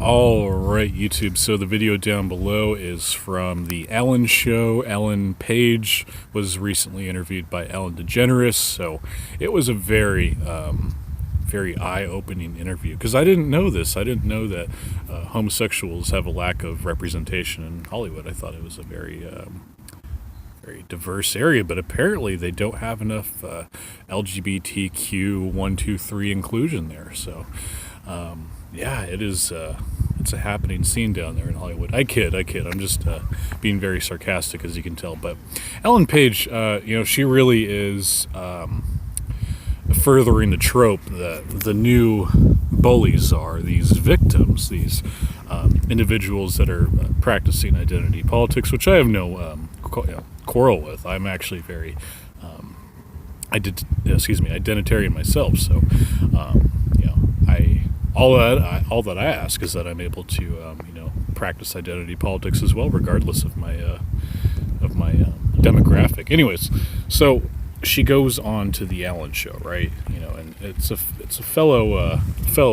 All right, YouTube. So the video down below is from the Ellen Show. Ellen Page was recently interviewed by Ellen DeGeneres. So it was a very eye-opening interview because I didn't know this. I didn't know that homosexuals have a lack of representation in Hollywood. I thought it was a very diverse area, but apparently they don't have enough LGBTQ 1, 2, 3 inclusion there. So. Yeah, it is. It's a happening scene down there in Hollywood. I kid. I'm just being very sarcastic, as you can tell. But Ellen Page, she really is furthering the trope that the new bullies are these victims, these individuals that are practicing identity politics, which I have no quarrel with. I'm actually very identitarian myself. So, all that I ask is that I'm able to, practice identity politics as well, regardless of my demographic. Anyways, so she goes on to the Ellen Show, right? And it's a fellow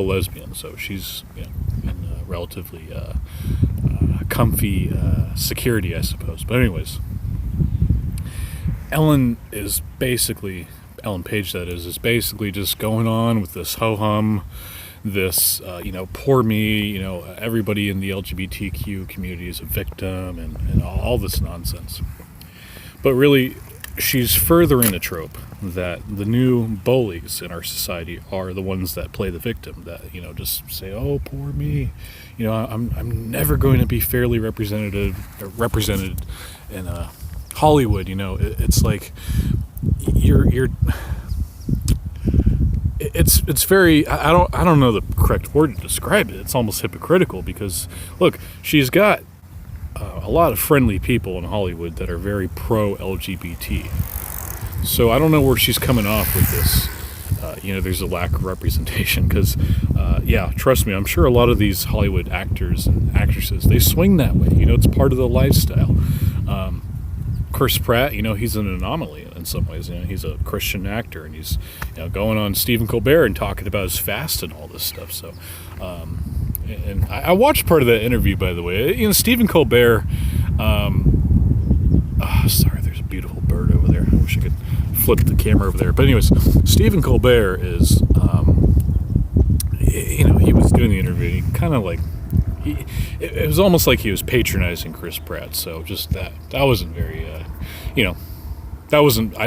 lesbian, so she's in relatively comfy security, I suppose. But anyways, Ellen Page, that is basically just going on with this ho-hum. This, poor me, everybody in the LGBTQ community is a victim and all this nonsense. But really, she's furthering the trope that the new bullies in our society are the ones that play the victim, that, just say, oh, poor me. I'm never going to be fairly represented in Hollywood. It's like you're It's very, I don't know the correct word to describe it. It's almost hypocritical because, look, she's got a lot of friendly people in Hollywood that are very pro-LGBT. So I don't know where she's coming off with this. There's a lack of representation because, trust me, I'm sure a lot of these Hollywood actors and actresses, they swing that way. It's part of the lifestyle. Chris Pratt, he's an anomaly in some ways. He's a Christian actor, and he's going on Stephen Colbert and talking about his fast and all this stuff. So, and I watched part of that interview, by the way. Stephen Colbert. Sorry, there's a beautiful bird over there. I wish I could flip the camera over there. But anyways, Stephen Colbert is, he was doing the interview. He kind of like. It was almost like he was patronizing Chris Pratt, so just that wasn't very, I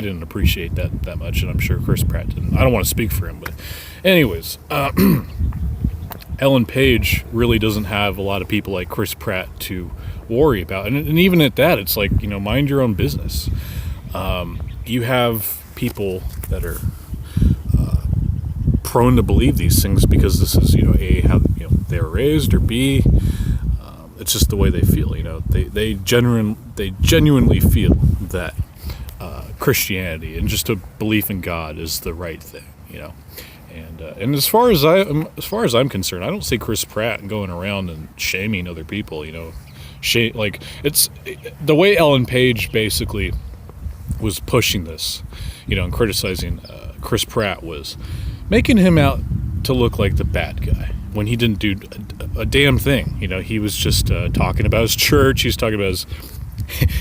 didn't appreciate that much, and I'm sure Chris Pratt didn't. I don't want to speak for him, but anyways, Ellen Page really doesn't have a lot of people like Chris Pratt to worry about, and even at that, it's like, mind your own business. You have people that are prone to believe these things because this is, A, how they were raised, or B, it's just the way they feel. They genuinely feel that Christianity and just a belief in God is the right thing. And as far as I'm concerned, I don't see Chris Pratt going around and shaming other people. It's the way Ellen Page basically was pushing this, and criticizing Chris Pratt was making him out to look like the bad guy when he didn't do a damn thing. He was just talking about his church. He's talking about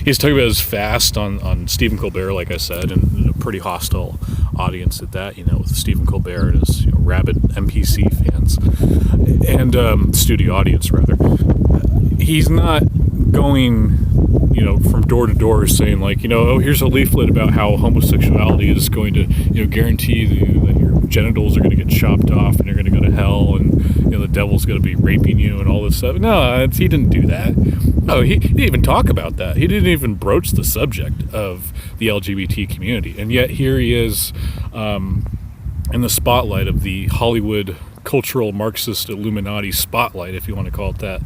his fast on Stephen Colbert, like I said, and a pretty hostile audience at that, with Stephen Colbert and his rabid NPC fans and studio audience, rather. He's not going, from door to door saying like, here's a leaflet about how homosexuality is going to, guarantee that your genitals are going to get chopped off and you're going to go to hell and, the devil's going to be raping you and all this stuff. No, he didn't do that. No, he didn't even talk about that. He didn't even broach the subject of the LGBT community. And yet here he is in the spotlight of the Hollywood cultural Marxist Illuminati spotlight, if you want to call it that.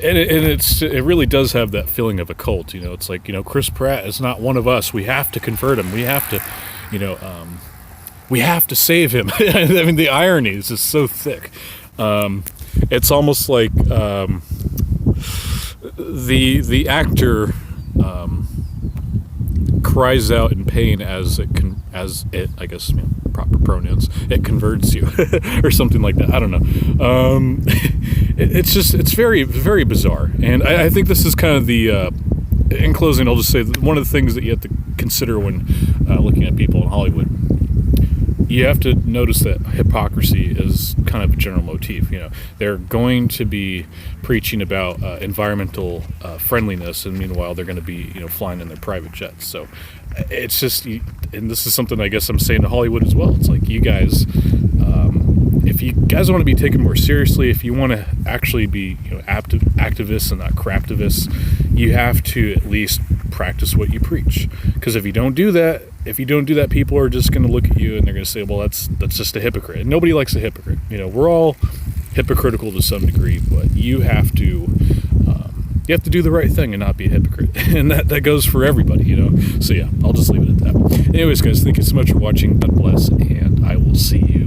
And it really does have that feeling of a cult. It's like, Chris Pratt is not one of us. We have to convert him. We have to, we have to save him. I mean, the irony is just so thick. It's almost like the actor cries out in pain as it I guess, proper pronouns, it converts you or something like that. I don't know. it's very, very bizarre. And I think this is kind of the, in closing, I'll just say that one of the things that you have to consider when looking at people in Hollywood, you have to notice that hypocrisy is kind of a general motif. They're going to be preaching about environmental friendliness, and meanwhile they're going to be flying in their private jets. So it's just, and this is something I guess I'm saying to Hollywood as well. It's like, you guys, if you guys want to be taken more seriously, if you want to actually be activists and not craptivists, you have to at least practice what you preach. Because if you don't do that, people are just going to look at you and they're going to say, well, that's just a hypocrite. And nobody likes a hypocrite. We're all hypocritical to some degree, but you have to do the right thing and not be a hypocrite. And that goes for everybody, So yeah, I'll just leave it at that. Anyways, guys, thank you so much for watching. God bless, and I will see you